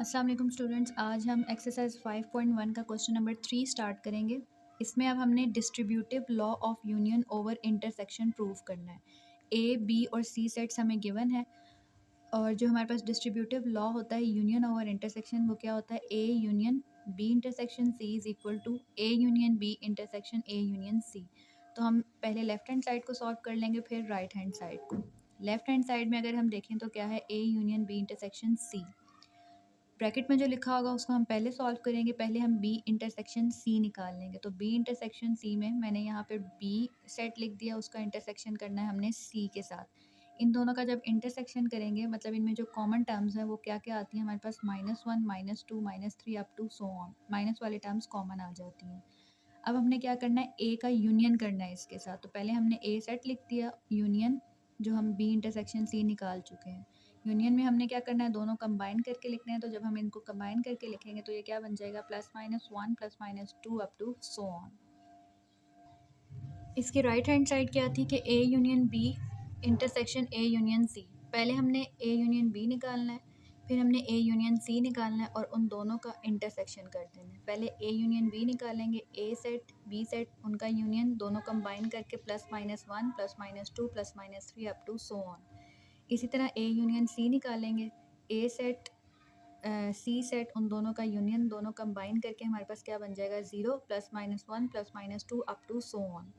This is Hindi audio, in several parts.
अस्सलाम वालेकुम स्टूडेंट्स, आज हम एक्सरसाइज 5.1 का क्वेश्चन नंबर 3 स्टार्ट करेंगे। इसमें अब हमने distributive law of union over intersection prove करना है। ए, बी और सी सेट्स हमें गिवन है और जो हमारे पास डिस्ट्रीब्यूटिव लॉ होता है यूनियन ओवर इंटरसेक्शन, वो क्या होता है? A union B intersection C is equal to A union B intersection A union C. तो हम पहले लेफ्ट हैंड साइड को सॉल्व कर लेंगे, फिर राइट हैंड साइड को। लेफ्ट हैंड साइड में अगर हम देखें तो क्या है? A union B intersection C. Bracket में जो लिखा होगा उसको हम पहले सॉल्व करेंगे। पहले हम बी इंटरसेक्शन सी निकाल लेंगे। तो बी इंटरसेक्शन सी में मैंने यहाँ पे बी सेट लिख दिया, उसका इंटरसेक्शन करना है हमने सी के साथ। इन दोनों का जब इंटरसेक्शन करेंगे, मतलब इनमें जो कॉमन टर्म्स हैं वो क्या क्या आती हैं हमारे पास? -1 -2 -3 up to so on. Minus वाले टर्म्स कॉमन आ जाती हैं। अब हमने क्या करना है? ए का यूनियन करना है इसके साथ। तो पहले हमने ए सेट लिख दिया, यूनियन जो हम बी इंटरसेक्शन सी निकाल चुके हैं। यूनियन में हमने क्या करना है? दोनों कंबाइन करके लिखने हैं। तो जब हम इनको कंबाइन करके लिखेंगे तो ये क्या बन जाएगा? +-1 +-2 अप टू सो ऑन। इसकी राइट हैंड साइड क्या थी कि A union B intersection A union C. पहले हमने ए यूनियन बी निकालना है, फिर हमने ए यूनियन सी निकालना है और उन दोनों का इंटरसेक्शन कर देना है। पहले ए यूनियन बी निकालेंगे, ए सेट बी सेट उनका यूनियन दोनों कंबाइन करके +-1 +-2 +-3 अप टू सो ऑन। इसी तरह ए यूनियन सी निकालेंगे, ए सेट सी सेट उन दोनों का यूनियन दोनों कंबाइन करके हमारे पास क्या बन जाएगा? 0 +-1 +-2 अप टू सो ऑन।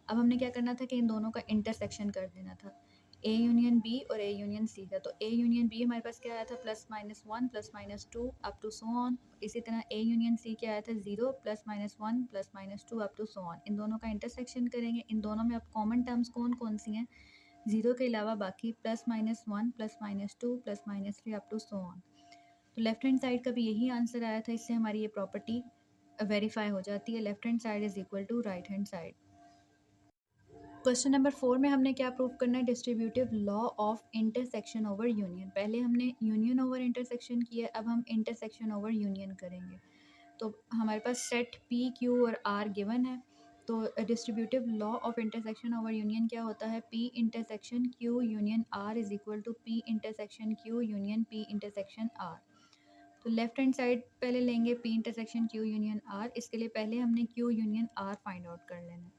अब हमने क्या करना था कि इन दोनों का इंटरसेक्शन कर देना था, ए यूनियन बी और ए यूनियन सी का। तो ए यूनियन बी हमारे पास क्या आया था? +-1 +-2 अप टू सो ऑन। इसी तरह ए यूनियन सी क्या आया था? 0 +-1 +-2 अप टू सो ऑन। इन दोनों का इंटरसेक्शन करेंगे। इन दोनों में अब कॉमन टर्म्स कौन कौन सी हैं? 0 के अलावा बाकी +-1 +-2 +-3 अप टू सो ऑन। तो लेफ्ट हैंड साइड का भी यही आंसर आया था। इससे हमारी ये प्रॉपर्टी वेरीफाई हो जाती है, left hand side is equal to right hand side. Question number 4 में हमने क्या प्रूव करना है? Distributive law of intersection over union. पहले हमने यूनियन ओवर इंटरसेक्शन किया, अब हम इंटरसेक्शन ओवर यूनियन करेंगे। तो हमारे पास सेट पी क्यू और आर गिवन है। तो distributive law of intersection over union क्या होता है? P intersection Q union R is equal to P intersection Q union P intersection R. तो लेफ्ट हैंड साइड पहले लेंगे P intersection Q union R. इसके लिए पहले हमने Q union R find out कर लेना है।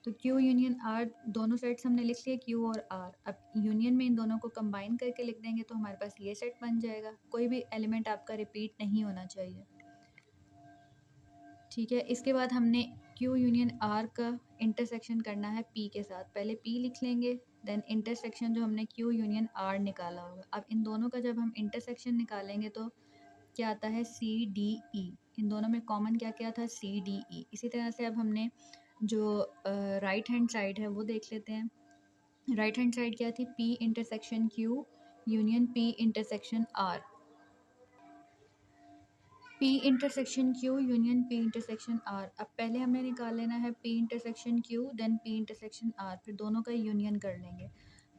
तो क्यू यूनियन आर दोनों सेट्स हमने लिख लिए, क्यू और आर। अब यूनियन में इन दोनों को कंबाइन करके लिख देंगे तो हमारे पास ये सेट बन जाएगा। कोई भी एलिमेंट आपका रिपीट नहीं होना चाहिए, ठीक है। इसके बाद हमने क्यू यूनियन आर का इंटरसेक्शन करना है पी के साथ। पहले पी लिख लेंगे, देन इंटरसेक्शन जो हमने क्यू यूनियन आर निकाला होगा। अब इन दोनों का जब हम इंटरसेक्शन निकालेंगे तो क्या आता है? सी डी ई। इन दोनों में कॉमन क्या क्या था? C D E. इसी तरह से अब हमने जो राइट हैंड साइड है वो देख लेते हैं। राइट हैंड साइड क्या थी? P intersection Q union P intersection R. P intersection Q union P intersection R. अब पहले हमने निकाल लेना है P intersection Q then P intersection R, फिर दोनों का यूनियन कर लेंगे।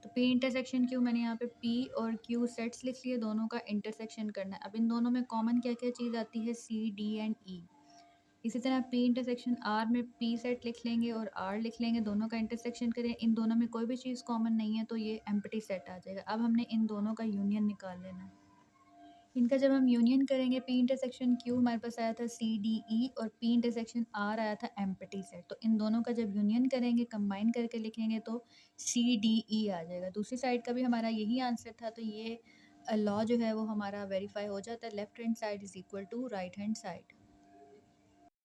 तो पी इंटरसेक्शन क्यू मैंने यहाँ पे पी और क्यू सेट्स लिख लिए, दोनों का इंटरसेक्शन करना है। अब इन दोनों में कॉमन क्या क्या चीज़ आती है? सी डी एंड ई। इसी तरह पी इंटरसेक्शन आर में पी सेट लिख लेंगे और आर लिख लेंगे, दोनों का इंटरसेक्शन करें। इन दोनों में कोई भी चीज़ कॉमन नहीं है तो ये एम्प्टी सेट आ जाएगा। अब हमने इन दोनों का यूनियन निकाल लेना है। इनका जब हम यूनियन करेंगे, पी इंटरसेक्शन क्यू हमारे पास आया था सी डी ई और पी इंटरसेक्शन आर आया था एम्प्टी सेट। तो इन दोनों का जब यूनियन करेंगे, कंबाइन करके लिखेंगे तो सी डी ई आ जाएगा। दूसरी साइड का भी हमारा यही आंसर था। तो ये लॉ जो है वो हमारा वेरीफाई हो जाता है, left hand side is equal to right hand side.